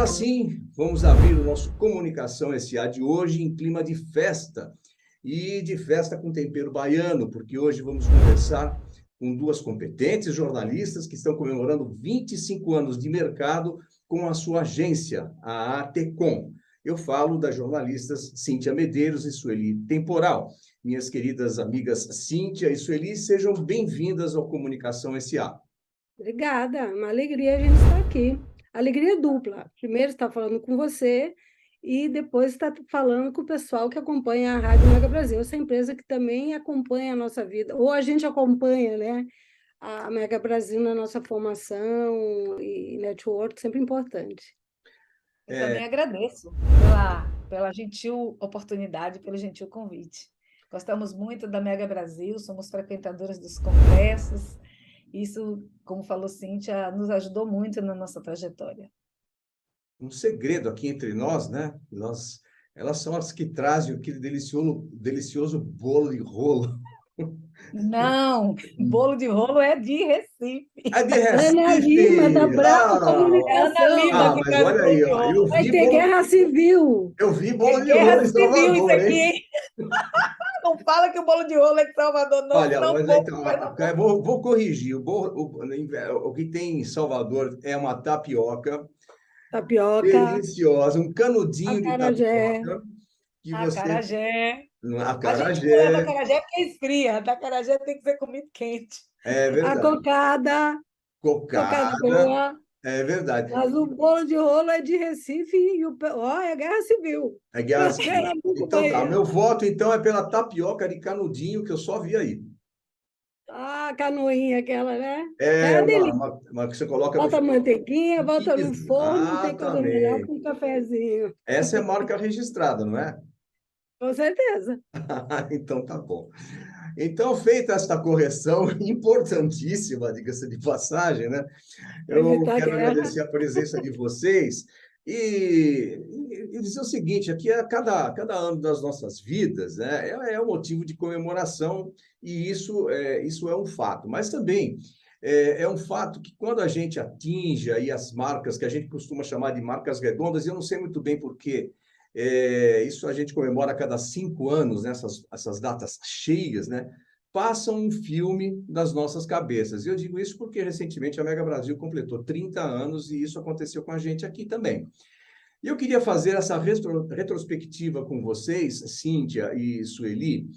Agora sim, vamos abrir o nosso Comunicação SA de hoje em clima de festa. E de festa com tempero baiano, porque hoje vamos conversar com duas competentes jornalistas que estão comemorando 25 anos de mercado com a sua agência, a ATCOM. Eu falo das jornalistas Cíntia Medeiros e Sueli Temporal. Minhas queridas amigas Cíntia e Sueli, sejam bem-vindas ao Comunicação SA. Obrigada, uma alegria a gente estar aqui. Alegria dupla. Primeiro estar falando com você e depois estar falando com o pessoal que acompanha a Rádio Mega Brasil, essa empresa que também acompanha a nossa vida, ou a gente acompanha, né, a Mega Brasil na nossa formação e network, sempre importante. Eu também agradeço pela gentil oportunidade, pelo gentil convite. Gostamos muito da Mega Brasil, somos frequentadoras dos congressos. Isso, como falou Cíntia, nos ajudou muito na nossa trajetória. Um segredo aqui entre nós, né? Elas são as que trazem aquele delicioso bolo de rolo. Não, bolo de rolo é de Recife. É de Ana Lima, da Recife! Bravo É Ana Lima Comunicação. que Mas traz o olha bolo aí, de ó, rolo. Vai ter guerra civil. eu vi É bolo de guerra rolo em civil isso Salvador, aqui, hein? hein? Não fala que o bolo de rolo é de Salvador, não, Olha, senão o mas povo então, vai dar eu vou corrigir. O que tem em Salvador é uma tapioca Tapioca, deliciosa, um canudinho de acarajé. tapioca que você... acarajé. A gente não leva Acarajé, acarajé porque esfria. A acarajé tem que ser comido quente. é A verdade. cocada Cocada, boa, é verdade. mas o bolo de rolo é de Recife e é guerra civil. É guerra civil. Pernambuco, Então tá, Bahia. meu voto então é pela tapioca de canudinho que eu só vi aí. Ah, canoinha aquela, né? É É uma delícia. uma que você coloca no Bota final. manteiguinha, bota no forno, não tem coisa melhor que Exatamente. um cafezinho. Essa é marca registrada, não é? Com certeza. Então tá bom. Então, feita esta correção importantíssima, diga-se de passagem, né? Para Eu evitar quero guerra. agradecer a presença de vocês e dizer o seguinte, aqui é cada ano das nossas vidas, né, é um motivo de comemoração e isso é um fato. Mas também é um fato que quando a gente atinge aí as marcas que a gente costuma chamar de marcas redondas, eu não sei muito bem por quê, isso a gente comemora a cada 5 anos, né, essas datas cheias, né? Passa um filme das nossas cabeças. E eu digo isso porque recentemente a Mega Brasil completou 30 anos e isso aconteceu com a gente aqui também. E eu queria fazer essa retrospectiva com vocês, Cíntia e Sueli,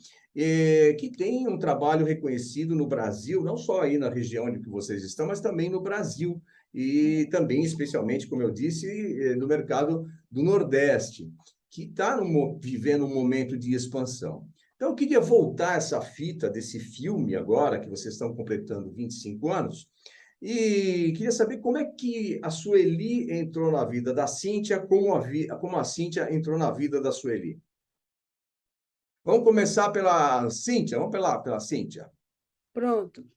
que tem um trabalho reconhecido no Brasil, não só aí na região onde que vocês estão, mas também no Brasil, e também, especialmente, como eu disse, no mercado do Nordeste, que está vivendo um momento de expansão. Então, eu queria voltar essa fita desse filme agora, que vocês estão completando 25 anos, e queria saber como é que a Sueli entrou na vida da Cíntia, como a Cíntia entrou na vida da Sueli. Vamos começar pela Cíntia, vamos pela Cíntia. Pronto.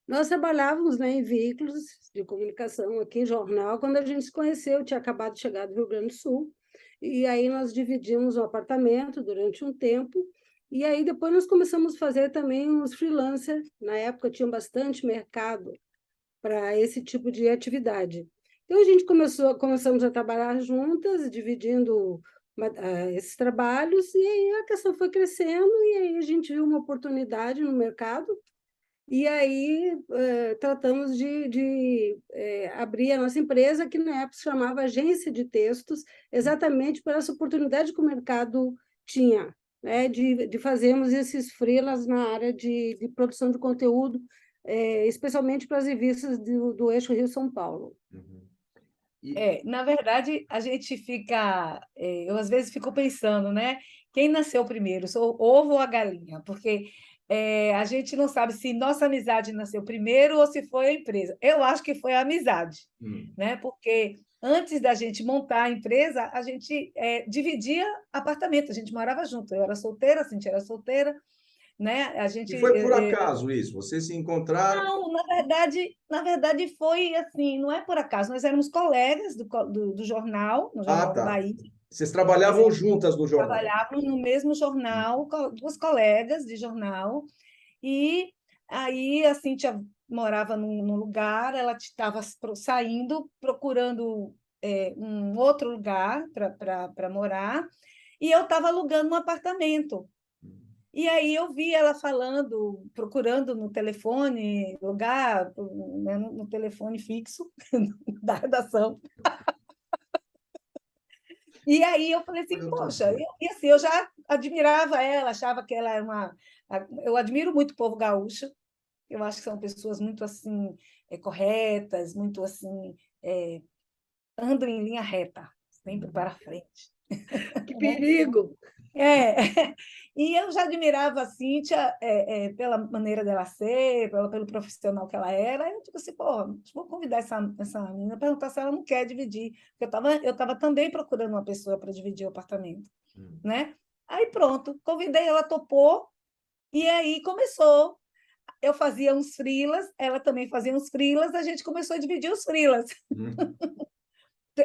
Nós trabalhávamos, né, em veículos de comunicação, aqui em jornal. Quando a gente se conheceu, eu tinha acabado de chegar do Rio Grande do Sul, e aí nós dividimos um apartamento durante um tempo, e aí depois nós começamos a fazer também uns freelancers. Na época tinha bastante mercado para esse tipo de atividade. Então, a gente começamos a trabalhar juntas, dividindo esses trabalhos, e aí a questão foi crescendo, e aí a gente viu uma oportunidade no mercado, e aí tratamos de abrir a nossa empresa, que na época se chamava Agência de Textos, exatamente por essa oportunidade que o mercado tinha, né, de fazermos esses freelas na área de produção de conteúdo, especialmente para as revistas do eixo Rio-São Paulo. Uhum. Na verdade, a gente fica. Eu às vezes fico pensando, né? Quem nasceu primeiro, o ovo ou a galinha? Porque a gente não sabe se nossa amizade nasceu primeiro ou se foi a empresa. Eu acho que foi a amizade, Hum. né? Porque antes da gente montar a empresa, a gente dividia apartamento, a gente morava junto. Eu era solteira, a Cintia era solteira, né? A E gente. foi por acaso isso? Vocês se encontraram? Não, na verdade foi assim, não é por acaso. Nós éramos colegas do jornal, no Ah, Jornal da tá. Bahia. Vocês Nós trabalhavam juntas no jornal? trabalhávamos no mesmo jornal, duas colegas de jornal. E aí a Cíntia morava num lugar, ela estava saindo, procurando um outro lugar para morar, e eu estava alugando um apartamento. E aí eu vi ela falando, procurando no telefone, lugar, né, no telefone fixo da redação. E aí eu falei assim, poxa, e assim, eu já admirava ela, achava que ela era Eu admiro muito o povo gaúcho, eu acho que são pessoas muito assim, corretas, muito assim, andam em linha reta, sempre para frente. Que perigo! E eu já admirava a Cíntia pela maneira dela ser, pelo profissional que ela era. Eu digo assim, pô, vou convidar essa menina, perguntar se ela não quer dividir, porque eu tava também procurando uma pessoa para dividir o apartamento, né? Aí pronto, convidei, ela topou, e aí começou. Eu fazia uns freelas, ela também fazia uns freelas, a gente começou a dividir os freelas.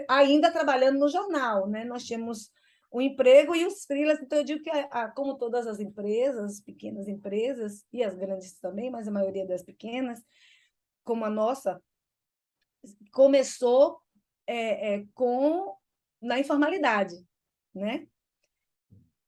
Ainda trabalhando no jornal, né? Nós tínhamos o emprego e os freelas, então eu digo que, como todas as empresas, pequenas empresas, e as grandes também, mas a maioria das pequenas, como a nossa, começou na informalidade, né?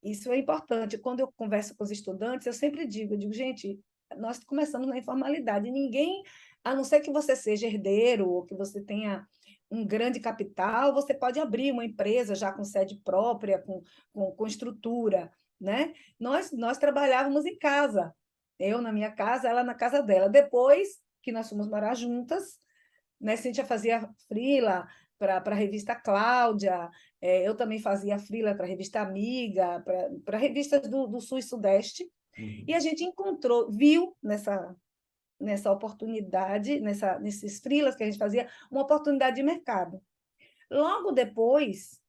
Isso é importante. Quando eu converso com os estudantes, eu sempre digo, gente, nós começamos na informalidade, ninguém, a não ser que você seja herdeiro ou que você tenha um grande capital, você pode abrir uma empresa já com sede própria, com estrutura, né? Nós trabalhávamos em casa, eu na minha casa, ela na casa dela. Depois que nós fomos morar juntas, né? Cíntia fazia freela para a revista Cláudia, eu também fazia freela para a revista Amiga, para revistas do Sul e Sudeste, e a gente viu nessa oportunidade, nesses freelas que a gente fazia, uma oportunidade de mercado. Logo depois,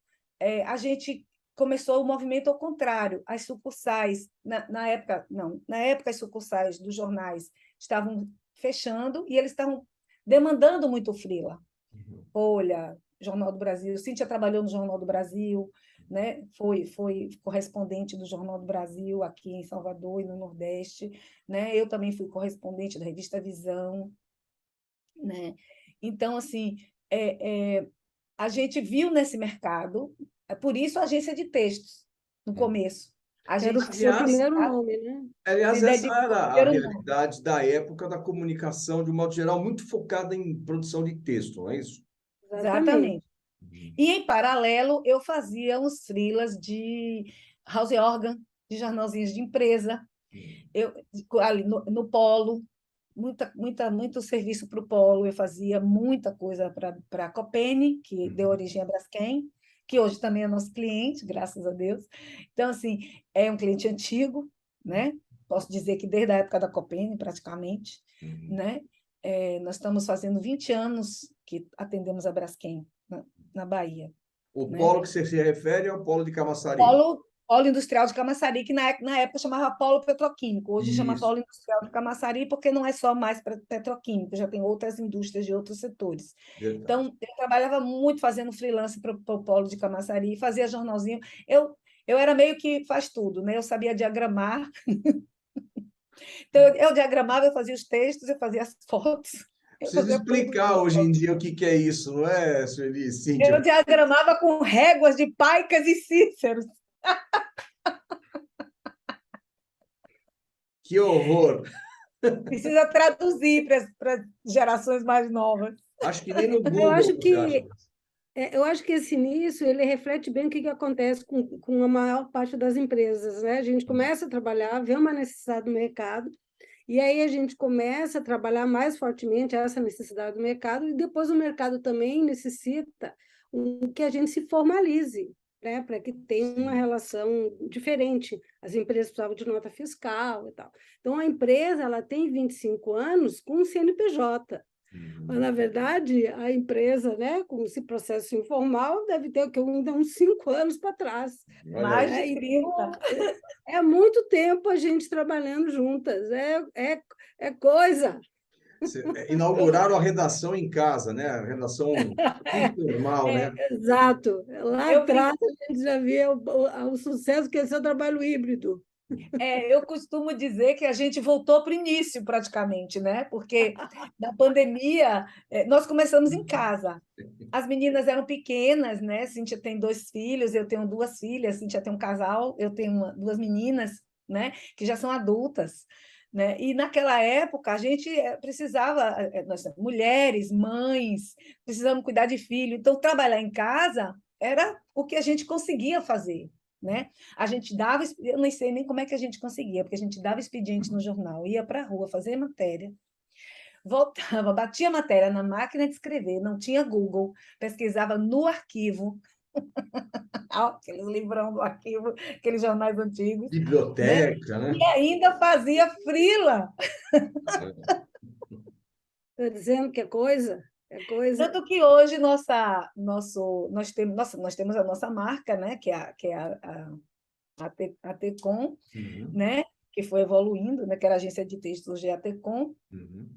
a gente começou o movimento ao contrário. As sucursais, na época as sucursais dos jornais estavam fechando e eles estavam demandando muito freela. Folha, Jornal do Brasil. Cíntia trabalhou no Jornal do Brasil, né? Foi correspondente do Jornal do Brasil aqui em Salvador e no Nordeste, né? Eu também fui correspondente da revista Visão, né? Então, assim, a gente viu nesse mercado, por isso a agência de textos, no começo. A Era gente o seu Aliás, primeiro nome, né? aliás, se essa dedicou era ao a primeiro nome. realidade da época da comunicação, de um modo geral, muito focada em produção de texto, não é isso? Exatamente. Exatamente. E, em paralelo, eu fazia uns freelas de house organ, de jornalzinhos de empresa, eu, ali no Polo, muito serviço para o Polo, eu fazia muita coisa para a Copene, que deu origem à Braskem, que hoje também é nosso cliente, graças a Deus. Então, assim, é um cliente antigo, né? Posso dizer que desde a época da Copene, praticamente, né? Nós estamos fazendo 20 anos que atendemos a Braskem na Bahia, O né? polo que você se refere é o polo de Camaçari. Polo Industrial de Camaçari, que na época chamava Polo Petroquímico, hoje chama Isso, Polo Industrial de Camaçari, porque não é só mais petroquímico, já tem outras indústrias de outros setores. verdade. Então, eu trabalhava muito fazendo freelance para o Polo de Camaçari, fazia jornalzinho. Eu era meio que faz tudo, né? Eu sabia diagramar, então eu diagramava, eu fazia os textos, eu fazia as fotos, eu Preciso fazia tudo explicar isso. hoje em dia o que que é isso, não é, Sueli? Eu Cíntia? diagramava com réguas de Paicas e Cíceros. Que horror! Precisa traduzir para as gerações mais novas. Acho que nem no Eu Google acho você acha que isso. eu acho que esse início ele reflete bem o que acontece com a maior parte das empresas, né? A gente começa a trabalhar, vê uma necessidade do mercado, e aí a gente começa a trabalhar mais fortemente essa necessidade do mercado, e depois o mercado também necessita que a gente se formalize, né? Para que tenha uma Sim. relação diferente. As empresas precisavam de nota fiscal e tal. Então, a empresa ela tem 25 anos com o CNPJ. Mas, na verdade, a empresa, né, com esse processo informal, deve ter ainda uns 5 anos para trás. Olha Mais aí. de 30. Então, é muito tempo a gente trabalhando juntas. É coisa. Inauguraram a redação em casa, né? A redação informal, né? Exato. Lá Eu brinco, atrás a gente já via o sucesso que é esse trabalho híbrido. Eu costumo dizer que a gente voltou para o início, praticamente, né? Porque na pandemia, nós começamos em casa. As meninas eram pequenas, né? Cíntia tem 2 filhos, eu tenho 2 filhas, Cíntia tem um casal, eu tenho 2 meninas, né? Que já são adultas, né? E naquela época a gente precisava, nós mulheres, mães, precisamos cuidar de filho, então trabalhar em casa era o que a gente conseguia fazer, né? A gente dava, eu nem sei nem como é que a gente conseguia, porque a gente dava expediente no jornal, ia para a rua fazer matéria, voltava, batia a matéria na máquina de escrever, não tinha Google, pesquisava no arquivo, aqueles livrão do arquivo, aqueles jornais antigos, né? Biblioteca, E né? ainda fazia frila. Estou dizendo que é coisa. Tanto que hoje nós temos a nossa marca, né? Que é a Tecom, Uhum, né? Que foi evoluindo, né? Que era a agência de textos de Tecom. uhum,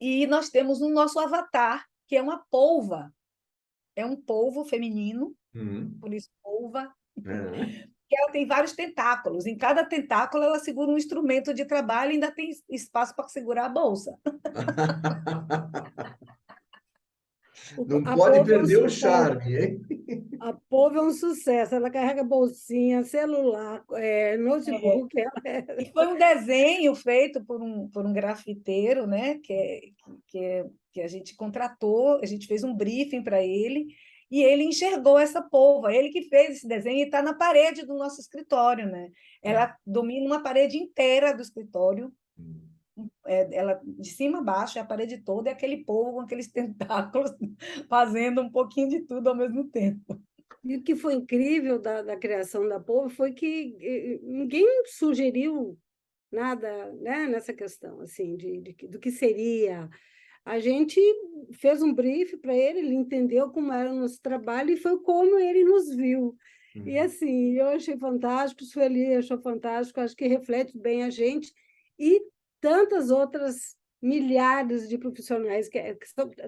E nós temos o nosso avatar, que é uma polva. É um polvo feminino, uhum. por isso polva, É. que ela tem vários tentáculos. Em cada tentáculo, ela segura um instrumento de trabalho e ainda tem espaço para segurar a bolsa. Não A pode polva é um perder o sucesso. charme, hein? A polva é um sucesso. Ela carrega bolsinha, celular, É, notebook. e foi um desenho feito por um grafiteiro, né? Que a gente contratou, a gente fez um briefing para ele, e ele enxergou essa polva, ele que fez esse desenho e está na parede do nosso escritório, né? É. Ela domina uma parede inteira do escritório, Hum. ela de cima a baixo, é a parede toda, é aquele polvo com aqueles tentáculos fazendo um pouquinho de tudo ao mesmo tempo. E o que foi incrível da criação da polva foi que ninguém sugeriu nada, né, nessa questão assim do que seria. A gente fez um brief para ele, ele entendeu como era o nosso trabalho e foi como ele nos viu. E Uhum. assim, eu achei fantástico, o Sueli achou fantástico, acho que reflete bem a gente e tantas outras milhares de profissionais que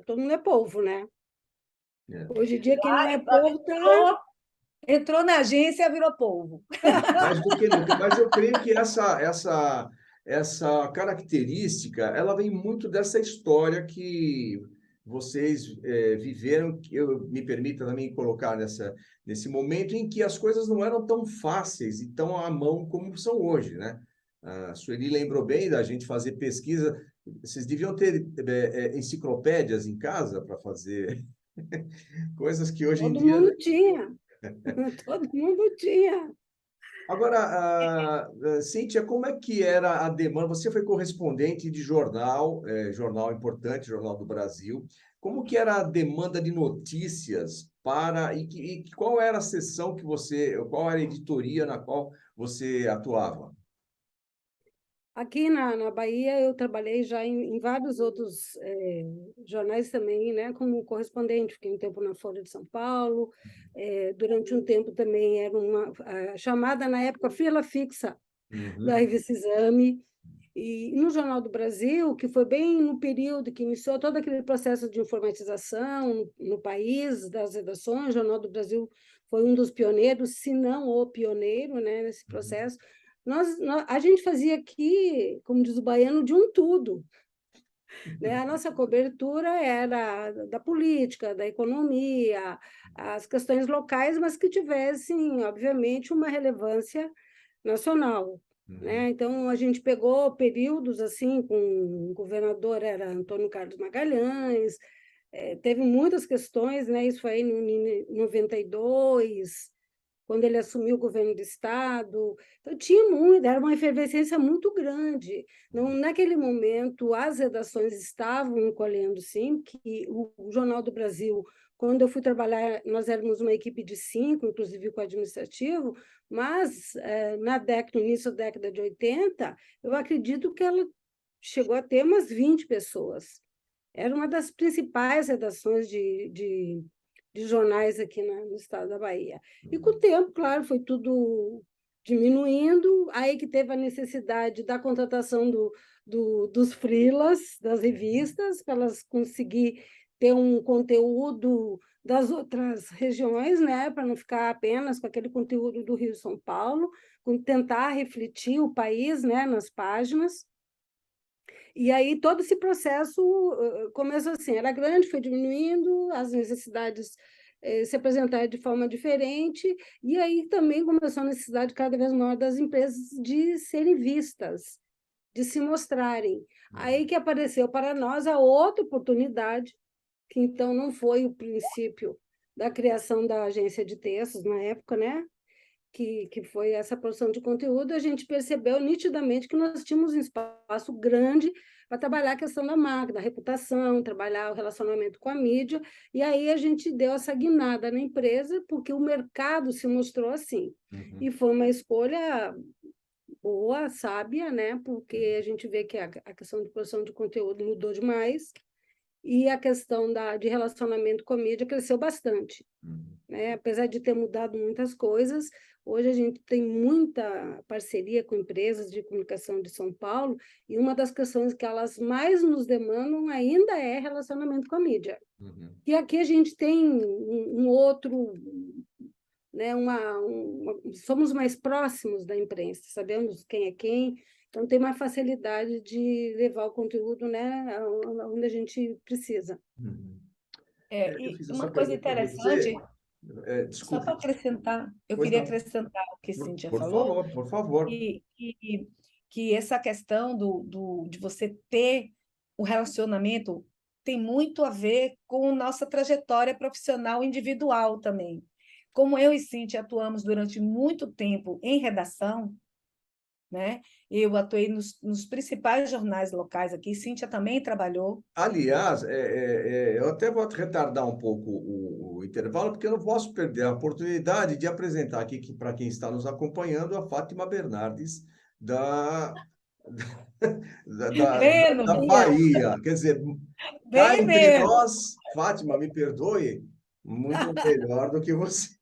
todo mundo é povo, né? É. Hoje em dia, quem não é povo está. Entrou na agência, virou polvo. Mais do que nunca. Mas eu creio que essa característica, ela vem muito dessa história que vocês viveram, que eu me permita também colocar nesse momento em que as coisas não eram tão fáceis e tão à mão como são hoje, né? A Sueli lembrou bem da gente fazer pesquisa. Vocês deviam ter enciclopédias em casa para fazer coisas que hoje em Todo dia. mundo tinha, todo mundo tinha. Agora, Cíntia, como é que era a demanda? Você foi correspondente de jornal, jornal importante, Jornal do Brasil. Como que era a demanda de notícias e qual era a seção qual era a editoria na qual você atuava? Aqui na Bahia, eu trabalhei já em vários outros jornais também, né, como correspondente. Fiquei um tempo na Folha de São Paulo, durante um tempo também era uma chamada, na época, fila fixa da Uhum, revista Exame. E no Jornal do Brasil, que foi bem no período que iniciou todo aquele processo de informatização no país, das redações, o Jornal do Brasil foi um dos pioneiros, se não o pioneiro, né, nesse uhum, processo. A gente fazia aqui, como diz o baiano, de um tudo, né? A nossa cobertura era da política, da economia, as questões locais, mas que tivessem, obviamente, uma relevância nacional, uhum, né? Então, a gente pegou períodos assim, com o governador era Antônio Carlos Magalhães, teve muitas questões, né? Isso foi em 92, quando ele assumiu o governo do Estado. Então, tinha muito, era uma efervescência muito grande. Não, naquele momento, as redações estavam encolhendo, sim, que o Jornal do Brasil, quando eu fui trabalhar, nós éramos uma equipe de 5, inclusive com o administrativo, mas no início da década de 80, eu acredito que ela chegou a ter umas 20 pessoas. Era uma das principais redações de jornais aqui no estado da Bahia. E com o uhum, tempo, claro, foi tudo diminuindo, aí que teve a necessidade da contratação dos freelas, das revistas, para elas conseguir ter um conteúdo das outras regiões, né, para não ficar apenas com aquele conteúdo do Rio e São Paulo, com tentar refletir o país, né, nas páginas. E aí todo esse processo começou assim, era grande, foi diminuindo, as necessidades se apresentaram de forma diferente, e aí também começou a necessidade cada vez maior das empresas de serem vistas, de se mostrarem. Aí que apareceu para nós a outra oportunidade, que então não foi o princípio da criação da agência de textos na época, né? Que foi essa produção de conteúdo, a gente percebeu nitidamente que nós tínhamos um espaço grande para trabalhar a questão da marca, da reputação, trabalhar o relacionamento com a mídia, e aí a gente deu essa guinada na empresa, porque o mercado se mostrou assim. E foi uma escolha boa, sábia, né? Porque a gente vê que a questão de produção de conteúdo mudou demais, e a questão de relacionamento com a mídia cresceu bastante. Né? Apesar de ter mudado muitas coisas, hoje a gente tem muita parceria com empresas de comunicação de São Paulo, e uma das questões que elas mais nos demandam ainda é relacionamento com a mídia. E aqui a gente tem um outro, né, somos mais próximos da imprensa, sabemos quem é quem, então tem mais facilidade de levar o conteúdo, né, onde a gente precisa. Eu E fiz essa uma coisa pergunta para você. interessante, só Desculpe. para acrescentar, eu Pois queria não. acrescentar o que Cíntia Por falou, favor, por favor. que essa questão de você ter o relacionamento tem muito a ver com nossa trajetória profissional individual também. Como eu e Cíntia atuamos durante muito tempo em redação, né? Eu atuei nos principais jornais locais aqui, Cíntia também trabalhou. Aliás, eu até vou retardar um pouco o intervalo, porque eu não posso perder a oportunidade de apresentar aqui, para quem está nos acompanhando, a Fátima Bernardes, da, da, da, Vendo, da minha? Bahia. Quer dizer, cá Bem entre mesmo. nós, Fátima, me perdoe, muito melhor do que você.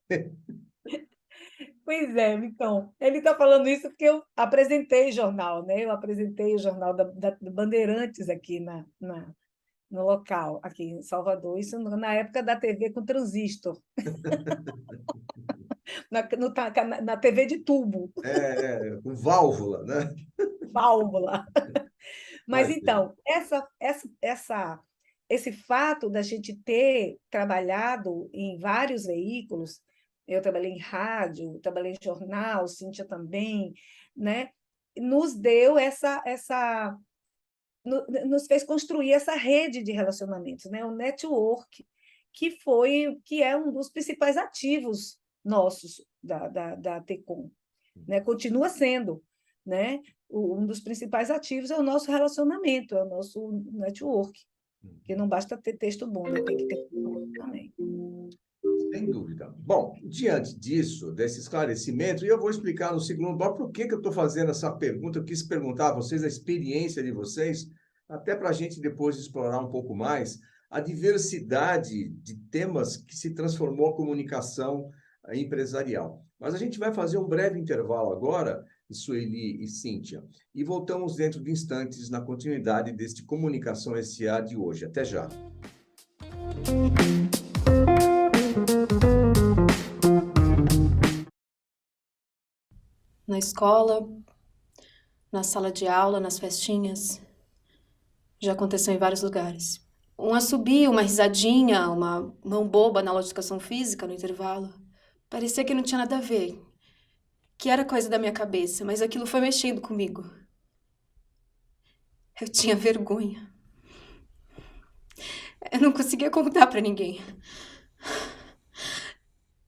Pois é, então, ele está falando isso porque eu apresentei jornal, né? Eu apresentei o jornal do Bandeirantes aqui no local, aqui em Salvador, isso na época da TV com transistor, na TV de tubo, Com válvula, né? válvula. Mas Mas, então, esse fato da gente ter trabalhado em vários veículos, eu trabalhei em rádio, trabalhei em jornal, Cíntia também, né? Nos deu nos fez construir essa rede de relacionamentos, né? O network, que é um dos principais ativos nossos da Tecom, né? Continua sendo, né? Um dos principais ativos é o nosso relacionamento, é o nosso network, que não basta ter texto bom, né? Tem que ter conteúdo também. sem dúvida. Bom, diante disso, desse esclarecimento, e eu vou explicar no segundo bloco por que eu estou fazendo essa pergunta. Eu quis perguntar a vocês a experiência de vocês, até para a gente depois explorar um pouco mais a diversidade de temas que se transformou a comunicação empresarial. Mas a gente vai fazer um breve intervalo agora, Sueli e Cíntia, e voltamos dentro de instantes na continuidade deste Comunicação SA de hoje. Até já. Na escola, na sala de aula, nas festinhas. Já aconteceu em vários lugares. Um assobio, uma risadinha, uma mão boba na aula de educação física no intervalo. Parecia que não tinha nada a ver, que era coisa da minha cabeça, mas aquilo foi mexendo comigo. Eu tinha vergonha. Eu não conseguia contar pra ninguém.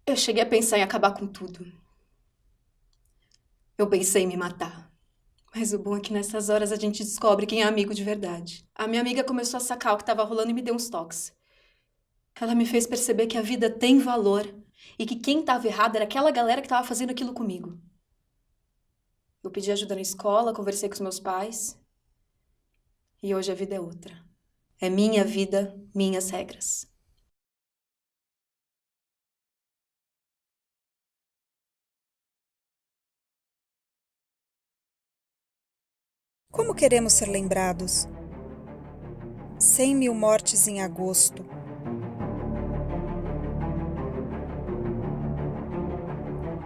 Eu cheguei a pensar em acabar com tudo. Eu pensei em me matar. Mas o bom é que nessas horas a gente descobre quem é amigo de verdade. A minha amiga começou a sacar o que estava rolando e me deu uns toques. Ela me fez perceber que a vida tem valor e que quem estava errado era aquela galera que estava fazendo aquilo comigo. Eu pedi ajuda na escola, conversei com os meus pais. E hoje a vida é outra. É minha vida, minhas regras. Como queremos ser lembrados? 100.000 mortes em agosto.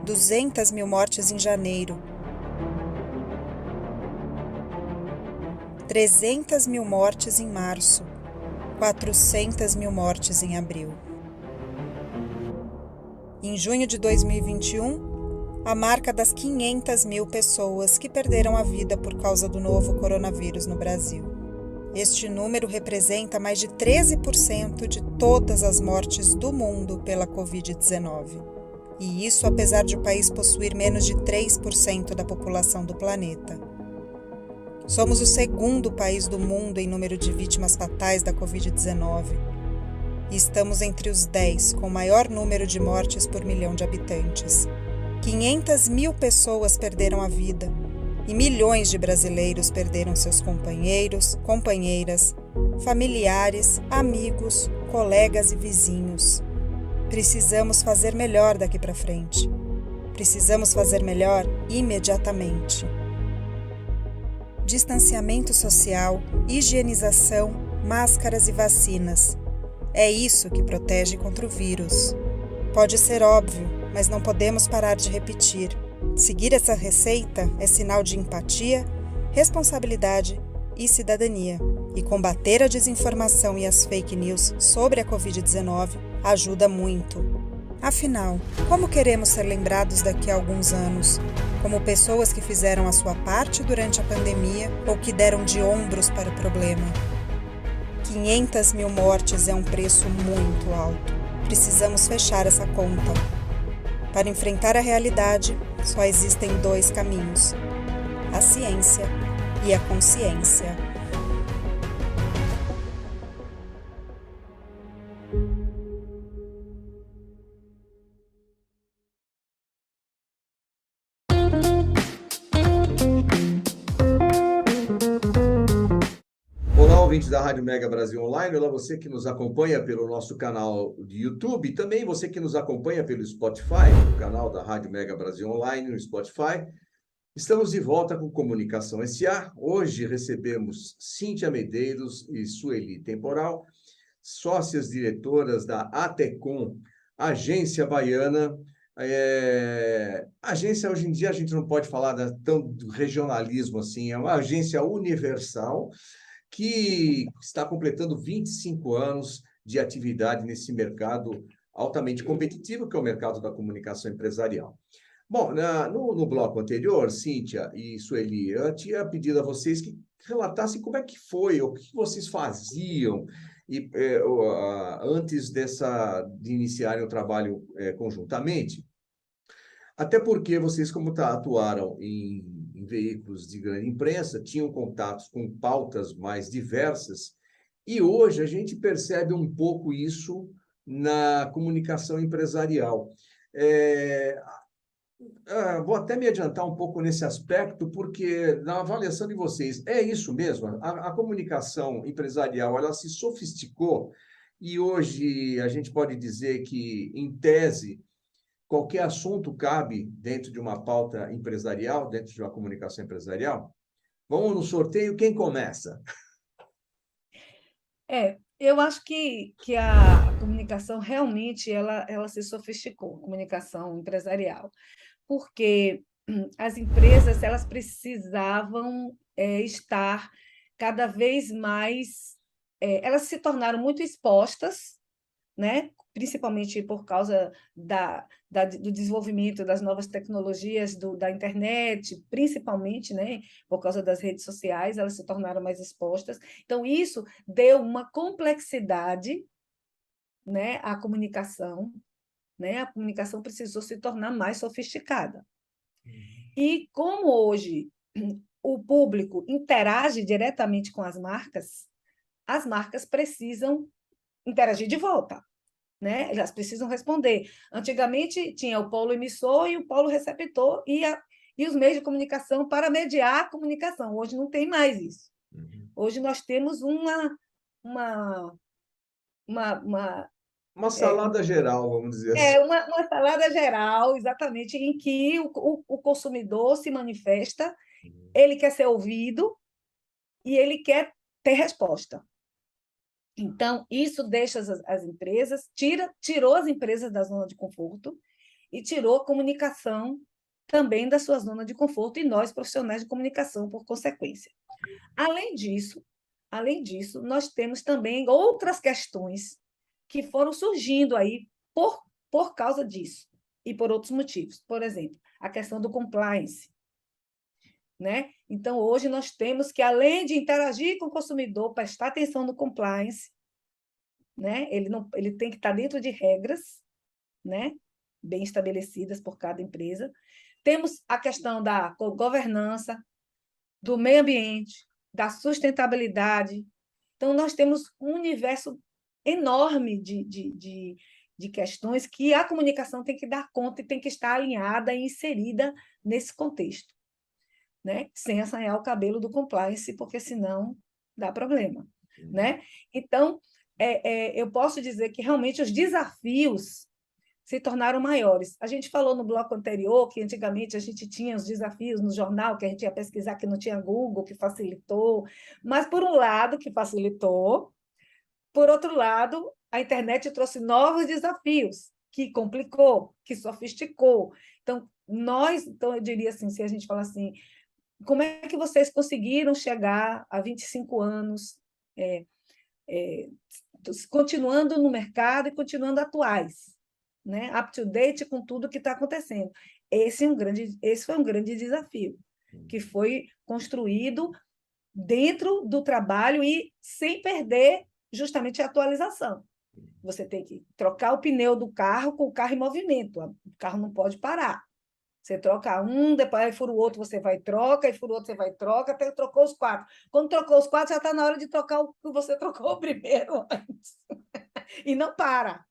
200 mil mortes em janeiro, 300 mil mortes em março, 400 mil mortes em abril. Em junho de 2021, a marca das 500 mil pessoas que perderam a vida por causa do novo coronavírus no Brasil. Este número representa mais de 13% de todas as mortes do mundo pela Covid-19. E isso apesar de o país possuir menos de 3% da população do planeta. Somos o segundo país do mundo em número de vítimas fatais da Covid-19 e estamos entre os 10 com o maior número de mortes por milhão de habitantes. 500 mil pessoas perderam a vida e milhões de brasileiros perderam seus companheiros, companheiras, familiares, amigos, colegas e vizinhos. Precisamos fazer melhor daqui para frente. Precisamos fazer melhor imediatamente. Distanciamento social, higienização, máscaras e vacinas. É isso que protege contra o vírus. Pode ser óbvio, mas não podemos parar de repetir. Seguir essa receita é sinal de empatia, responsabilidade e cidadania. E combater a desinformação e as fake news sobre a Covid-19 ajuda muito. Afinal, como queremos ser lembrados daqui a alguns anos? Como pessoas que fizeram a sua parte durante a pandemia ou que deram de ombros para o problema? 500 mil mortes é um preço muito alto. Precisamos fechar essa conta. Para enfrentar a realidade, só existem 2 caminhos: a ciência e a consciência. Olá, ouvintes da Rádio Mega Brasil Online. Olá, você que nos acompanha pelo nosso canal de YouTube. E também você que nos acompanha pelo Spotify, no canal da Rádio Mega Brasil Online, no Spotify. Estamos de volta com Comunicação S.A. Hoje recebemos Cíntia Medeiros e Sueli Temporal, sócias diretoras da ATECOM, Agência Baiana. Agência, hoje em dia, a gente não pode falar tão do regionalismo assim, é uma agência universal que está completando 25 anos de atividade nesse mercado altamente competitivo, que é o mercado da comunicação empresarial. Bom, no bloco anterior, Cíntia e Sueli, eu tinha pedido a vocês que relatassem como é que foi, o que vocês faziam antes de iniciarem o trabalho conjuntamente. Até porque vocês, como atuaram em veículos de grande imprensa, tinham contatos com pautas mais diversas, e hoje a gente percebe um pouco isso na comunicação empresarial. Vou até me adiantar um pouco nesse aspecto, porque na avaliação de vocês, é isso mesmo? A comunicação empresarial, ela se sofisticou e hoje a gente pode dizer que, em tese, qualquer assunto cabe dentro de uma pauta empresarial, dentro de uma comunicação empresarial? Vamos no sorteio, quem começa? Eu acho que a comunicação realmente ela se sofisticou, a comunicação empresarial, porque as empresas elas precisavam estar cada vez mais, elas se tornaram muito expostas, né? Principalmente por causa do desenvolvimento das novas tecnologias da internet, principalmente, né? Por causa das redes sociais, elas se tornaram mais expostas. Então, isso deu uma complexidade, né, à comunicação, né? A comunicação precisou se tornar mais sofisticada. E como hoje o público interage diretamente com as marcas precisam interagir de volta, né? Elas precisam responder. Antigamente tinha o polo emissor e o polo receptor e os meios de comunicação para mediar a comunicação. Hoje não tem mais isso. Hoje nós temos uma salada geral, vamos dizer assim. Uma salada geral, exatamente, em que o consumidor se manifesta, ele quer ser ouvido e ele quer ter resposta. Então, isso deixa as empresas, tirou as empresas da zona de conforto e tirou a comunicação também da sua zona de conforto, e nós, profissionais de comunicação, por consequência. Além disso, nós temos também outras questões que foram surgindo aí por causa disso e por outros motivos. Por exemplo, a questão do compliance, né? Então, hoje nós temos que, além de interagir com o consumidor, prestar atenção no compliance, né? Ele tem que estar dentro de regras, né? Bem estabelecidas por cada empresa. Temos a questão da governança, do meio ambiente, da sustentabilidade. Então, nós temos um universo enorme de questões que a comunicação tem que dar conta e tem que estar alinhada e inserida nesse contexto, né? Sem assanhar o cabelo do compliance, porque senão dá problema, né? Então, eu posso dizer que realmente os desafios se tornaram maiores. A gente falou no bloco anterior que antigamente a gente tinha os desafios no jornal, que a gente ia pesquisar, que não tinha Google, que facilitou, mas por um lado que facilitou, por outro lado, a internet trouxe novos desafios, que complicou, que sofisticou. Então, eu diria assim, se a gente falar assim, como é que vocês conseguiram chegar a 25 anos, continuando no mercado e continuando atuais, né? Up to date com tudo que está acontecendo. Esse foi um grande desafio, que foi construído dentro do trabalho e sem perder justamente a atualização. Você tem que trocar o pneu do carro com o carro em movimento, o carro não pode parar. Você troca um, depois aí fura o outro, você vai e troca, aí fura o outro, você vai e troca, até trocou os 4. Quando trocou os 4, já está na hora de trocar o que você trocou primeiro antes. E não para.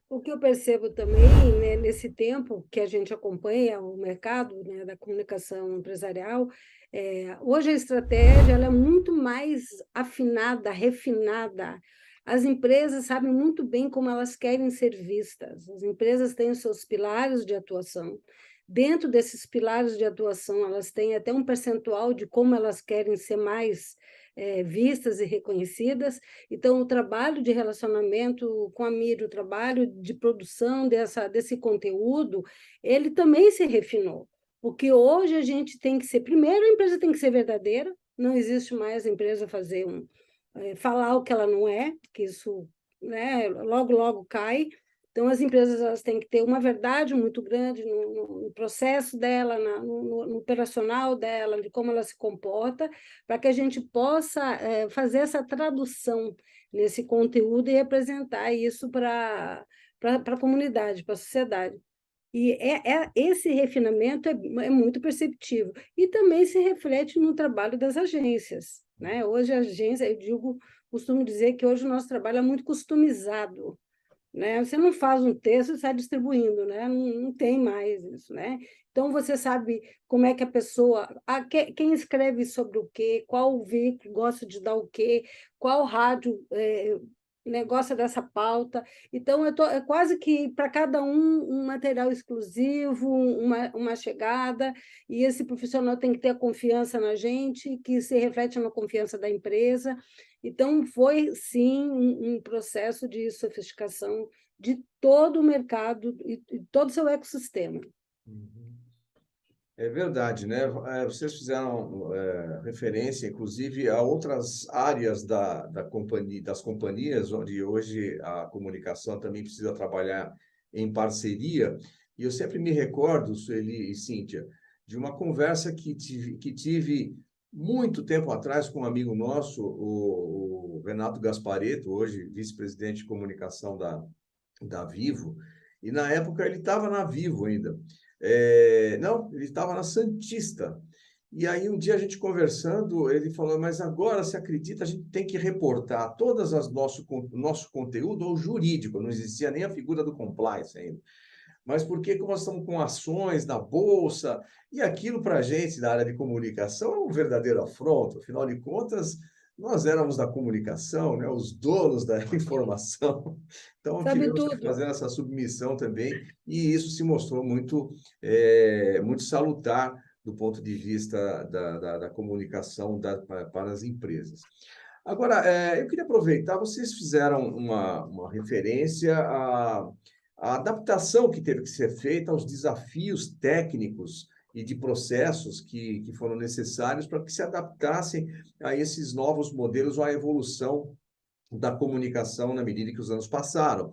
O que eu percebo também, né, nesse tempo que a gente acompanha o mercado, né, da comunicação empresarial, hoje a estratégia ela é muito mais afinada, refinada. As empresas sabem muito bem como elas querem ser vistas. As empresas têm os seus pilares de atuação. Dentro desses pilares de atuação, elas têm até um percentual de como elas querem ser mais vistas e reconhecidas. Então, o trabalho de relacionamento com a mídia, o trabalho de produção desse conteúdo, ele também se refinou, porque hoje a gente tem que ser, primeiro, a empresa tem que ser verdadeira, não existe mais a empresa falar o que ela não é, que isso, né, logo, logo cai. Então, as empresas elas têm que ter uma verdade muito grande no processo dela, no operacional dela, de como ela se comporta, para que a gente possa fazer essa tradução nesse conteúdo e representar isso para a comunidade, para a sociedade. E esse refinamento é muito perceptível. E também se reflete no trabalho das agências, né? Hoje, a agência, costumo dizer que hoje o nosso trabalho é muito customizado, né? Você não faz um texto e sai distribuindo, né? Não tem mais isso, né? Então, você sabe como é que a pessoa... quem escreve sobre o quê, qual veículo gosta de dar o quê, qual rádio gosta dessa pauta. Então, é quase que para cada um material exclusivo, uma chegada, e esse profissional tem que ter a confiança na gente, que se reflete na confiança da empresa. Então, foi, sim, um processo de sofisticação de todo o mercado e todo o seu ecossistema. É verdade, né? Vocês fizeram referência, inclusive, a outras áreas das companhias, onde hoje a comunicação também precisa trabalhar em parceria. E eu sempre me recordo, Sueli e Cíntia, de uma conversa que tive muito tempo atrás com um amigo nosso, o Renato Gasparetto, hoje vice-presidente de comunicação da Vivo, e na época ele estava na Vivo ainda. Não, ele estava na Santista. E aí, um dia a gente conversando, ele falou, mas agora, se acredita, a gente tem que reportar todas as nosso conteúdo ao jurídico, não existia nem a figura do compliance ainda. Mas por que nós estamos com ações na Bolsa? E aquilo, para a gente, da área de comunicação, é um verdadeiro afronto. Afinal de contas, nós éramos da comunicação, né? Os donos da informação. Então, tivemos que fazer essa submissão também, e isso se mostrou muito salutar do ponto de vista da comunicação para as empresas. Agora, eu queria aproveitar, vocês fizeram uma referência a adaptação que teve que ser feita aos desafios técnicos e de processos que foram necessários para que se adaptassem a esses novos modelos ou à evolução da comunicação na medida que os anos passaram.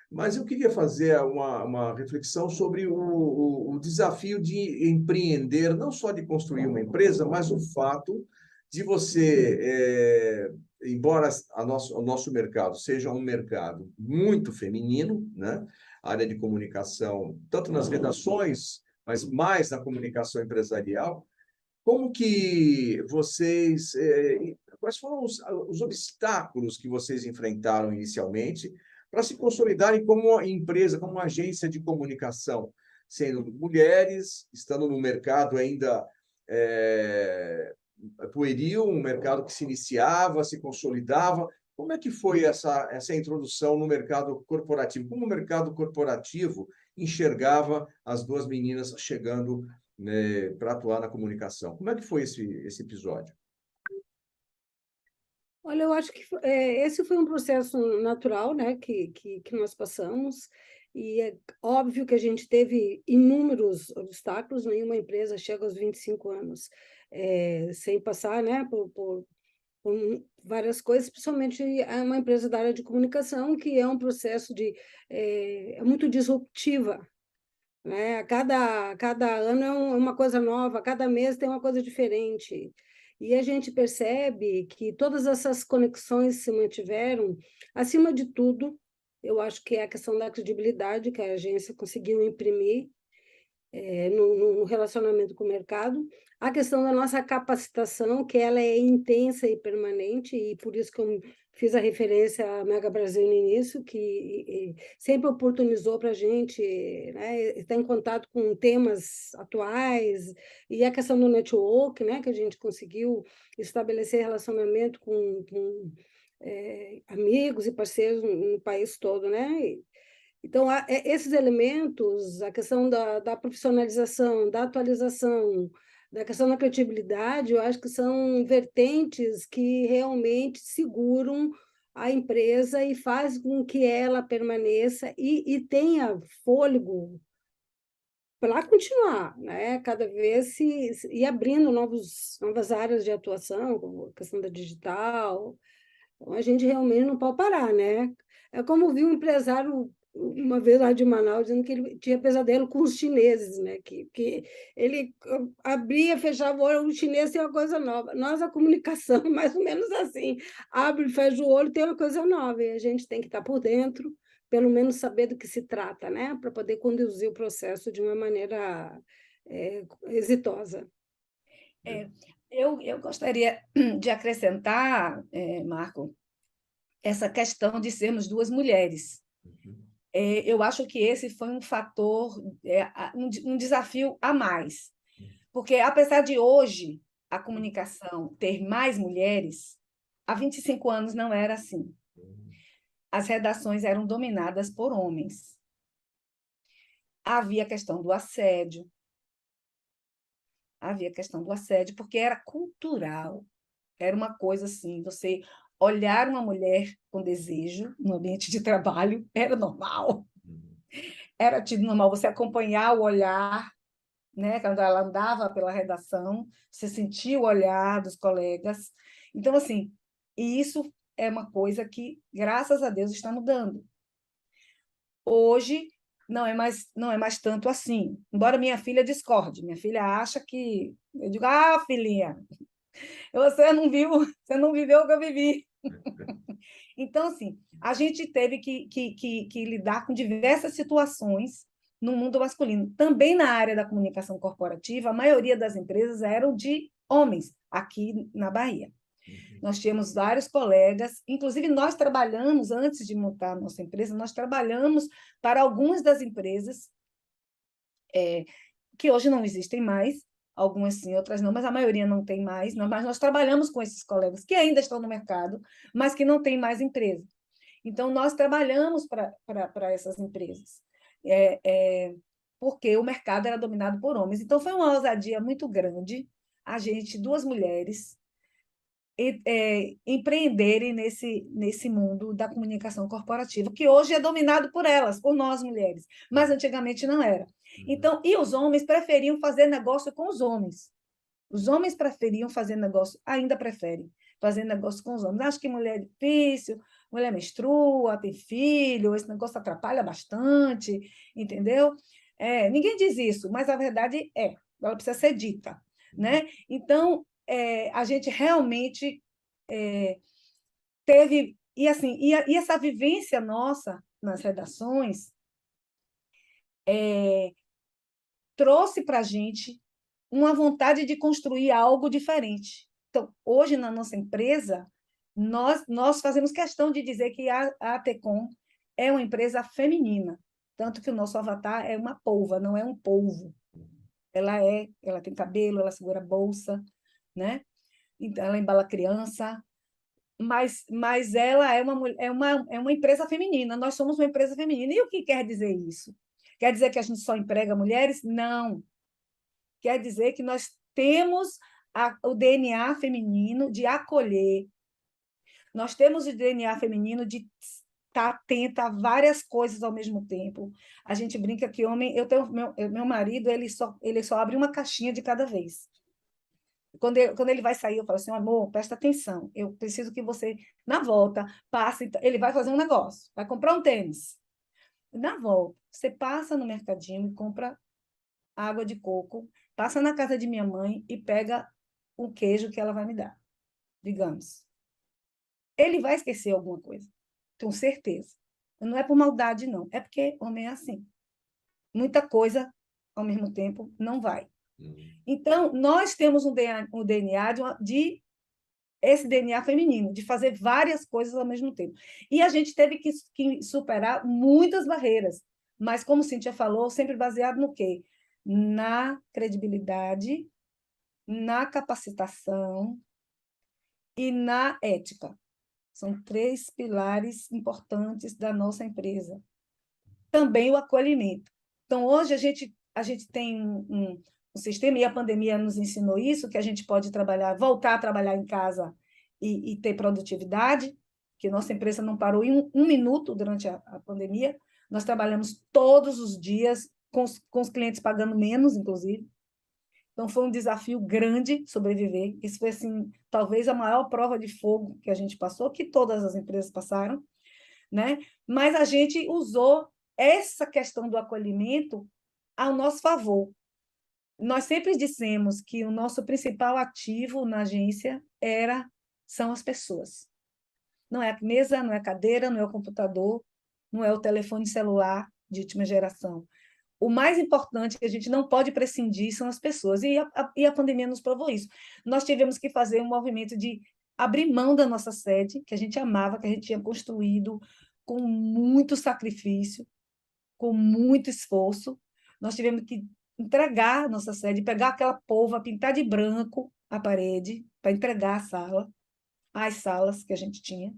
Mas eu queria fazer uma reflexão sobre o desafio de empreender, não só de construir uma empresa, mas o fato de você, embora o nosso mercado seja um mercado muito feminino, né? A área de comunicação, tanto nas redações, mas mais na comunicação empresarial, como que vocês, quais foram os obstáculos que vocês enfrentaram inicialmente para se consolidarem como empresa, como agência de comunicação, sendo mulheres, estando no mercado ainda pueril, um mercado que se iniciava, se consolidava? Como é que foi essa introdução no mercado corporativo? Como o mercado corporativo enxergava as duas meninas chegando, né, para atuar na comunicação? Como é que foi esse episódio? Olha, eu acho que esse foi um processo natural, né, que nós passamos, e é óbvio que a gente teve inúmeros obstáculos. Nenhuma empresa chega aos 25 anos sem passar, né, por várias coisas, principalmente uma empresa da área de comunicação, que é um processo é muito disruptiva, né? Cada ano é uma coisa nova, cada mês tem uma coisa diferente. E a gente percebe que todas essas conexões se mantiveram. Acima de tudo, eu acho que é a questão da credibilidade que a agência conseguiu imprimir no relacionamento com o mercado, a questão da nossa capacitação, que ela é intensa e permanente, e por isso que eu fiz a referência à Mega Brasil no início, que sempre oportunizou para a gente, né, estar em contato com temas atuais, e a questão do network, né, que a gente conseguiu estabelecer relacionamento com amigos e parceiros no país todo, né? Então, esses elementos, a questão da profissionalização, da atualização, da questão da credibilidade, eu acho que são vertentes que realmente seguram a empresa e fazem com que ela permaneça e tenha fôlego para continuar, né? Cada vez ir abrindo novas áreas de atuação, como a questão da digital. Então, a gente realmente não pode parar, né? É como vi um empresário uma vez lá de Manaus dizendo que ele tinha pesadelo com os chineses, né? Que ele abria, fechava o olho, o chinês tem uma coisa nova. Nós, a comunicação, mais ou menos assim, abre, fecha o olho, tem uma coisa nova, e a gente tem que estar por dentro, pelo menos saber do que se trata, né? Para poder conduzir o processo de uma maneira exitosa. Eu gostaria de acrescentar, Marco, essa questão de sermos duas mulheres. Eu acho que esse foi um fator, um desafio a mais, porque apesar de hoje a comunicação ter mais mulheres, há 25 anos não era assim. As redações eram dominadas por homens. Havia a questão do assédio, porque era cultural, era uma coisa assim, você olhar uma mulher com desejo no ambiente de trabalho era normal. Era tido normal você acompanhar o olhar, né? Quando ela andava pela redação, você sentia o olhar dos colegas. Então, assim, e isso é uma coisa que, graças a Deus, está mudando. Hoje, não é mais tanto assim. Embora minha filha discorde, minha filha acha que... Eu digo, filhinha, você não viveu o que eu vivi. Então, assim, a gente teve que lidar com diversas situações no mundo masculino. Também na área da comunicação corporativa, a maioria das empresas eram de homens, aqui na Bahia. Nós tínhamos vários colegas, inclusive nós trabalhamos, antes de montar a nossa empresa, nós trabalhamos para algumas das empresas que hoje não existem mais, algumas sim, outras não, mas a maioria não tem mais, não, mas nós trabalhamos com esses colegas que ainda estão no mercado, mas que não têm mais empresa. Então, nós trabalhamos para essas empresas, porque o mercado era dominado por homens. Então, foi uma ousadia muito grande, a gente, duas mulheres, empreenderem nesse mundo da comunicação corporativa, que hoje é dominado por elas, por nós mulheres, mas antigamente não era. Então, e os homens preferiam fazer negócio com os homens. Os homens preferiam fazer negócio, ainda preferem fazer negócio com os homens. Acho que mulher é difícil, mulher menstrua, tem filho, esse negócio atrapalha bastante, entendeu? Ninguém diz isso, mas a verdade ela precisa ser dita, né? Então, a gente realmente teve... E, assim, e essa vivência nossa nas redações trouxe para a gente uma vontade de construir algo diferente. Então, hoje, na nossa empresa, nós fazemos questão de dizer que a Tecom é uma empresa feminina, tanto que o nosso avatar é uma polva, não é um polvo. Ela tem cabelo, ela segura a bolsa, né? Então, ela embala criança, mas ela é uma empresa feminina, nós somos uma empresa feminina. E o que quer dizer isso? Quer dizer que a gente só emprega mulheres? Não. Quer dizer que nós temos o DNA feminino de acolher, nós temos o DNA feminino de estar atenta a várias coisas ao mesmo tempo. A gente brinca que homem... Eu tenho meu marido, ele só abre uma caixinha de cada vez. Quando ele vai sair, eu falo assim, amor, presta atenção, eu preciso que você, na volta, passe... Ele vai fazer um negócio, vai comprar um tênis. Na volta, você passa no mercadinho e compra água de coco, passa na casa de minha mãe e pega um queijo que ela vai me dar, digamos. Ele vai esquecer alguma coisa, tenho certeza. Não é por maldade, não, é porque homem é assim. Muita coisa, ao mesmo tempo, não vai. Então, nós temos um DNA esse DNA feminino, de fazer várias coisas ao mesmo tempo. E a gente teve que superar muitas barreiras, mas, como Cíntia falou, sempre baseado no quê? Na credibilidade, na capacitação e na ética. São 3 pilares importantes da nossa empresa. Também o acolhimento. Então, hoje, a gente tem um sistema, e a pandemia nos ensinou isso, que a gente pode voltar a trabalhar em casa e ter produtividade, que nossa empresa não parou em um minuto durante a pandemia. Nós trabalhamos todos os dias, com os clientes pagando menos, inclusive. Então, foi um desafio grande sobreviver. Isso foi, assim, talvez a maior prova de fogo que a gente passou, que todas as empresas passaram, né? Mas a gente usou essa questão do acolhimento ao nosso favor. Nós sempre dissemos que o nosso principal ativo na agência são as pessoas. Não é a mesa, não é a cadeira, não é o computador, não é o telefone celular de última geração. O mais importante que a gente não pode prescindir são as pessoas, e a pandemia nos provou isso. Nós tivemos que fazer um movimento de abrir mão da nossa sede, que a gente amava, que a gente tinha construído com muito sacrifício, com muito esforço. Nós tivemos que entregar a nossa sede, pegar aquela polva, pintar de branco a parede, para entregar as salas que a gente tinha.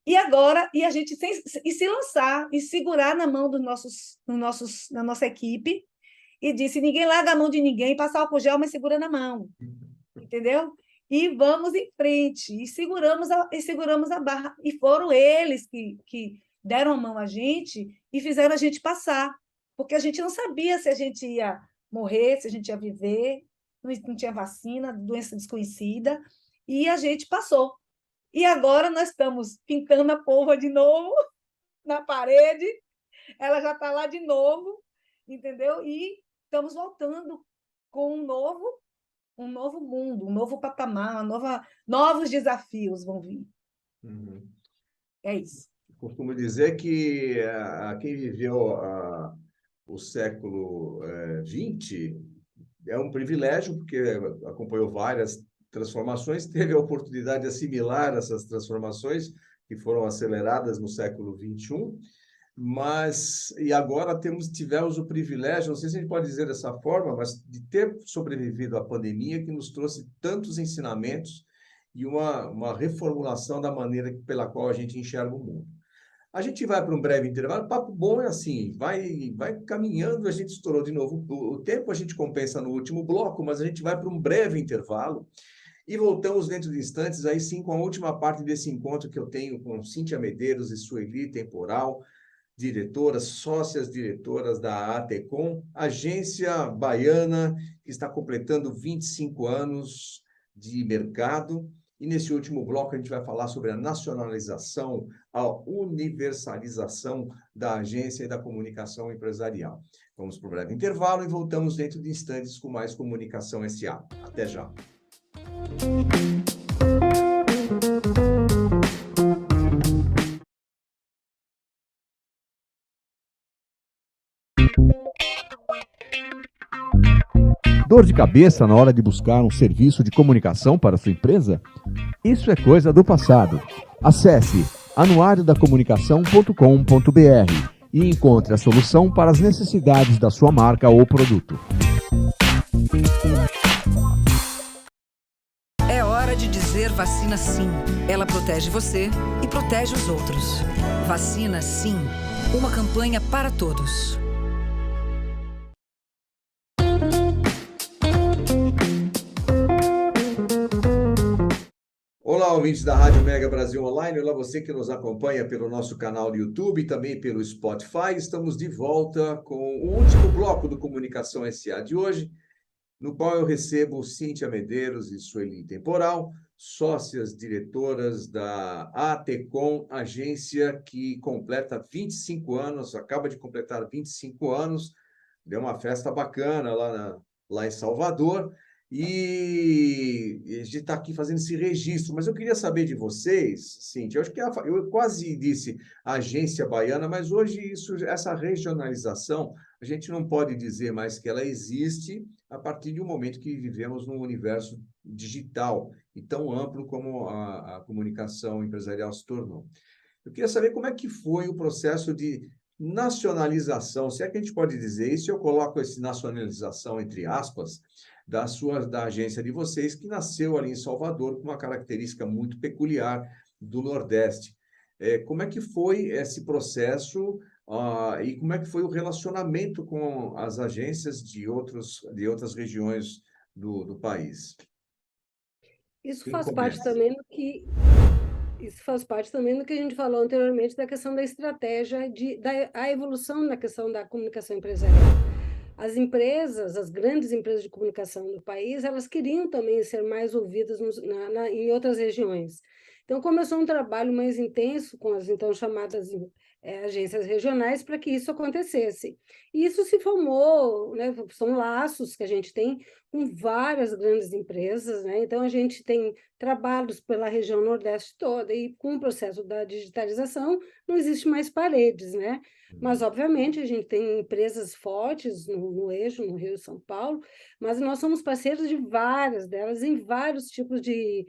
E agora, a gente se lançar, e segurar na mão da nossa equipe, e disse, ninguém larga a mão de ninguém, passa álcool gel, mas segura na mão. Entendeu? E vamos em frente, e seguramos a barra. E foram eles que deram a mão a gente e fizeram a gente passar, porque a gente não sabia se a gente ia morrer, se a gente ia viver, não tinha vacina, doença desconhecida, e a gente passou. E agora nós estamos pintando a polva de novo na parede, ela já está lá de novo, entendeu? E estamos voltando com um novo mundo, um novo patamar, novos desafios vão vir. É isso. Costumo dizer que quem viveu o século XX é um privilégio, porque acompanhou várias transformações, teve a oportunidade de assimilar essas transformações que foram aceleradas no século XXI, e agora tivemos o privilégio, não sei se a gente pode dizer dessa forma, mas de ter sobrevivido à pandemia, que nos trouxe tantos ensinamentos e uma reformulação da maneira pela qual a gente enxerga o mundo. A gente vai para um breve intervalo. Papo bom é assim, vai caminhando, a gente estourou de novo o tempo, a gente compensa no último bloco, mas a gente vai para um breve intervalo. E voltamos dentro de instantes, aí sim, com a última parte desse encontro que eu tenho com Cíntia Medeiros e Sueli Temporal, diretoras, sócias diretoras da ATECOM, agência baiana que está completando 25 anos de mercado. E nesse último bloco a gente vai falar sobre a nacionalização, a universalização da agência e da comunicação empresarial. Vamos para o breve intervalo e voltamos dentro de instantes com mais Comunicação SA. Até já. Dor de cabeça na hora de buscar um serviço de comunicação para sua empresa? Isso é coisa do passado. Acesse anuariodacomunicação.com.br e encontre a solução para as necessidades da sua marca ou produto. É hora de dizer vacina sim. Ela protege você e protege os outros. Vacina sim. Uma campanha para todos. Olá, ouvintes da Rádio Mega Brasil Online. Olá, você que nos acompanha pelo nosso canal do YouTube e também pelo Spotify. Estamos de volta com o último bloco do Comunicação SA de hoje, no qual eu recebo Cíntia Medeiros e Sueli Temporal, sócias diretoras da ATECOM, agência que completa 25 anos, acaba de completar 25 anos, deu uma festa bacana lá em Salvador, e a gente está aqui fazendo esse registro, mas eu queria saber de vocês, Cíntia, eu acho que eu quase disse agência baiana, mas hoje essa regionalização, a gente não pode dizer mais que ela existe a partir de um momento que vivemos num universo digital e tão amplo como a comunicação empresarial se tornou. Eu queria saber como é que foi o processo de nacionalização, se é que a gente pode dizer isso, eu coloco esse nacionalização entre aspas, da agência de vocês, que nasceu ali em Salvador, com uma característica muito peculiar do Nordeste. Como é que foi esse processo e como é que foi o relacionamento com as agências de outras regiões do país? Isso Quem faz parte começa? também do que a gente falou anteriormente da questão da estratégia, a evolução na questão da comunicação empresarial. As empresas, as grandes empresas de comunicação do país, elas queriam também ser mais ouvidas em outras regiões. Então, começou um trabalho mais intenso com as então chamadas agências regionais para que isso acontecesse. E isso se formou, né, são laços que a gente tem com várias grandes empresas, né? Então, a gente tem trabalhos pela região Nordeste toda, e com o processo da digitalização, não existe mais paredes, né? Mas, obviamente, a gente tem empresas fortes no eixo, no Rio e São Paulo, mas nós somos parceiros de várias delas, em vários tipos de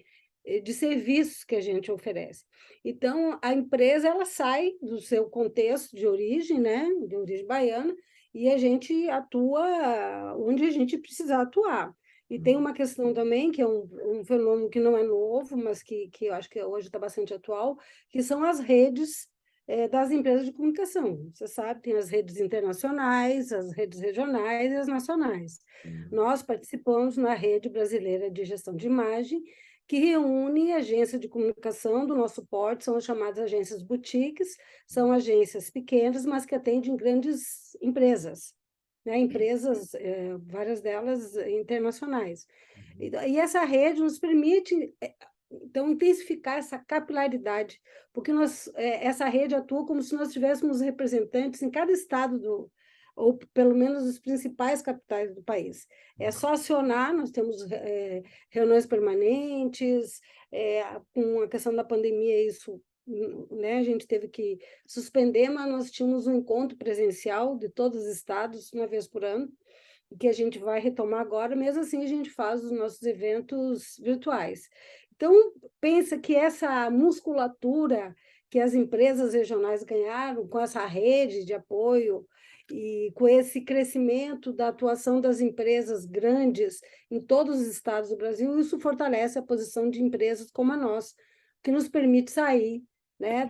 serviços que a gente oferece. Então, a empresa ela sai do seu contexto de origem, né, de origem baiana, e a gente atua onde a gente precisa atuar. E tem uma questão também, que é um fenômeno que não é novo, mas que eu acho que hoje está bastante atual, que são as redes das empresas de comunicação. Você sabe, tem as redes internacionais, as redes regionais e as nacionais. Nós participamos na Rede Brasileira de Gestão de Imagem, que reúne agências de comunicação do nosso porte, são as chamadas agências boutiques, são agências pequenas, mas que atendem grandes empresas, né? Empresas, várias delas internacionais. E essa rede nos permite então, intensificar essa capilaridade, porque essa rede atua como se nós tivéssemos representantes em cada estado ou pelo menos as principais capitais do país. É só acionar, nós temos reuniões permanentes, com a questão da pandemia, isso, né, a gente teve que suspender, mas nós tínhamos um encontro presencial de todos os estados, uma vez por ano, que a gente vai retomar agora, mesmo assim a gente faz os nossos eventos virtuais. Então, pensa que essa musculatura que as empresas regionais ganharam com essa rede de apoio e com esse crescimento da atuação das empresas grandes em todos os estados do Brasil, isso fortalece a posição de empresas como a nossa, que nos permite sair, né,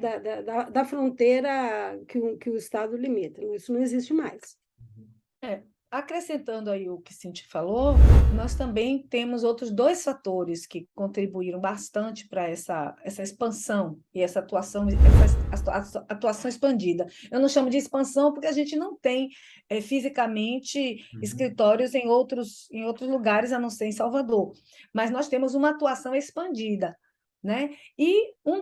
da fronteira que o Estado limita. Isso não existe mais. acrescentando aí o que Cintia falou, nós também temos outros 2 fatores que contribuíram bastante para essa expansão e essa atuação expandida. Eu não chamo de expansão porque a gente não tem fisicamente escritórios em outros lugares, a não ser em Salvador, mas nós temos uma atuação expandida, né? E uma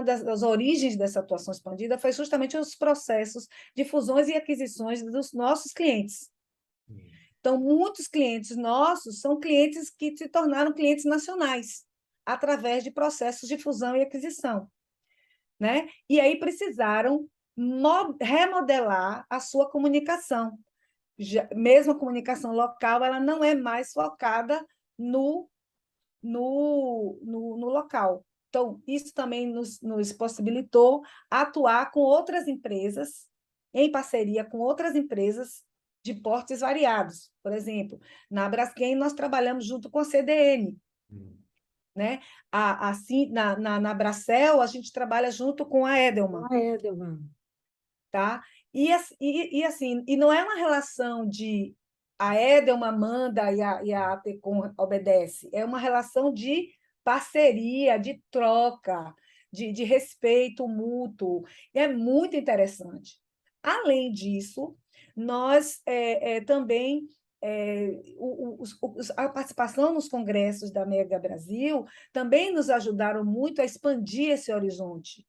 das origens dessa atuação expandida foi justamente os processos de fusões e aquisições dos nossos clientes. Então, muitos clientes nossos são clientes que se tornaram clientes nacionais, através de processos de fusão e aquisição, né? E aí precisaram remodelar a sua comunicação. Mesmo a comunicação local, ela não é mais focada no local. Então, isso também nos possibilitou atuar com outras empresas, em parceria com outras empresas de portes variados. Por exemplo, na Braskem, nós trabalhamos junto com a CDN. Né? Assim, na Bracel, a gente trabalha junto com a Edelman. Tá? E assim, não é uma relação de a Edelman manda e a ATECOM obedece, é uma relação de parceria, de troca, de respeito mútuo, é muito interessante. Além disso, nós também, a participação nos congressos da Mega Brasil também nos ajudaram muito a expandir esse horizonte.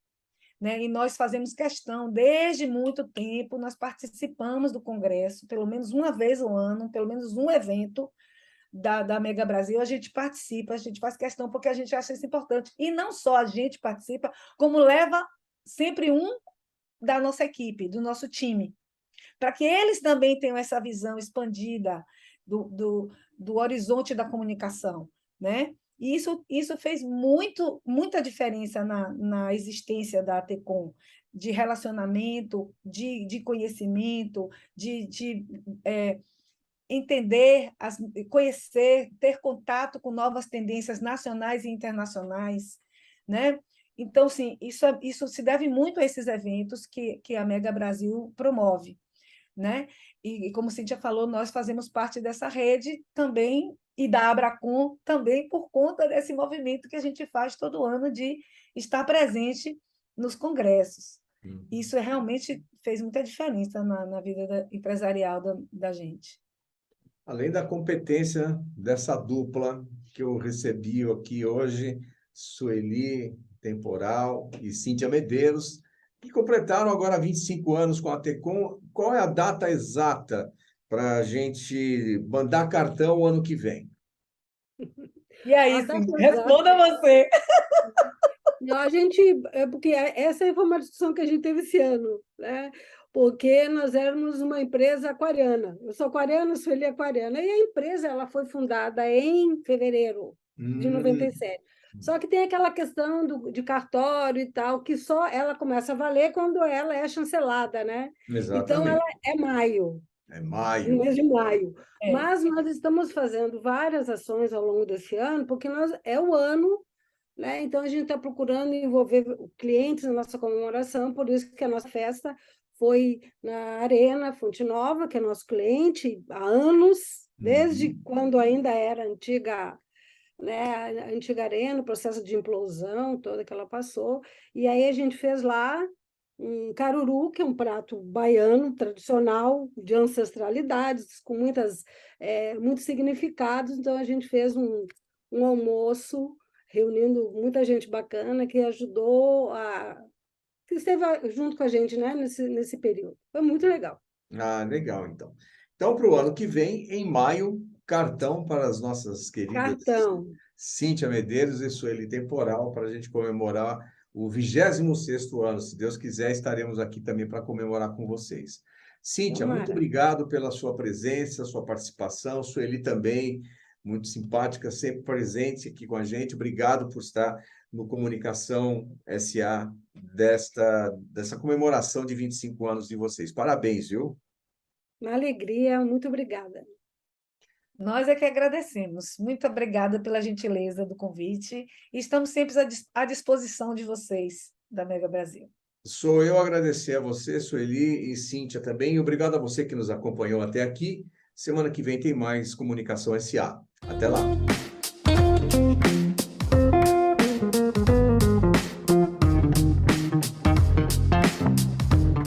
Né? E nós fazemos questão, desde muito tempo, nós participamos do Congresso, pelo menos uma vez ao ano, pelo menos um evento da Mega Brasil, a gente participa, a gente faz questão porque a gente acha isso importante. E não só a gente participa, como leva sempre um da nossa equipe, do nosso time, para que eles também tenham essa visão expandida do horizonte da comunicação, né? E isso fez muita diferença na existência da ATECOM, de relacionamento, de conhecimento, de entender, conhecer, ter contato com novas tendências nacionais e internacionais, né? Então, sim, isso se deve muito a esses eventos que a Mega Brasil promove, né? E como Cíntia falou, nós fazemos parte dessa rede também, e da Abracom também, por conta desse movimento que a gente faz todo ano de estar presente nos congressos. Isso realmente fez muita diferença na vida empresarial da gente. Além da competência dessa dupla que eu recebi aqui hoje, Sueli Temporal e Cíntia Medeiros, que completaram agora 25 anos com a ATECOM. Qual é a data exata para a gente mandar cartão o ano que vem? E aí, responda você. A gente, porque essa foi uma discussão que a gente teve esse ano, né? Porque nós éramos uma empresa aquariana. Eu sou aquariana, Sueli é aquariana. E a empresa ela foi fundada em fevereiro de 97. Só que tem aquela questão de cartório e tal, que só ela começa a valer quando ela é chancelada, né? Exatamente. Então, ela é maio. É maio. No mês de maio. Mas nós estamos fazendo várias ações ao longo desse ano, porque é o ano, né? Então, a gente está procurando envolver clientes na nossa comemoração, por isso que a nossa festa foi na Arena Fonte Nova, que é nosso cliente há anos, desde quando ainda era antiga, né, a antiga Arena, o processo de implosão toda que ela passou. E aí a gente fez lá um caruru, que é um prato baiano tradicional, de ancestralidades, com muitos significados. Então, a gente fez um almoço, reunindo muita gente bacana, que ajudou que esteve junto com a gente, né, nesse período. Foi muito legal. Ah, legal, então. Então, para o ano que vem, em maio, cartão para as nossas queridas Cíntia Medeiros e Sueli Temporal, para a gente comemorar o 26º ano. Se Deus quiser, estaremos aqui também para comemorar com vocês. Cíntia, muito obrigado pela sua presença, sua participação. Sueli também, muito simpática, sempre presente aqui com a gente. Obrigado por estar no Comunicação SA dessa comemoração de 25 anos de vocês. Parabéns, viu? Uma alegria, muito obrigada. Nós é que agradecemos. Muito obrigada pela gentileza do convite e estamos sempre à disposição de vocês, da Mega Brasil. Sou eu agradecer a você, Sueli e Cíntia também. E obrigado a você que nos acompanhou até aqui. Semana que vem tem mais Comunicação SA. Até lá.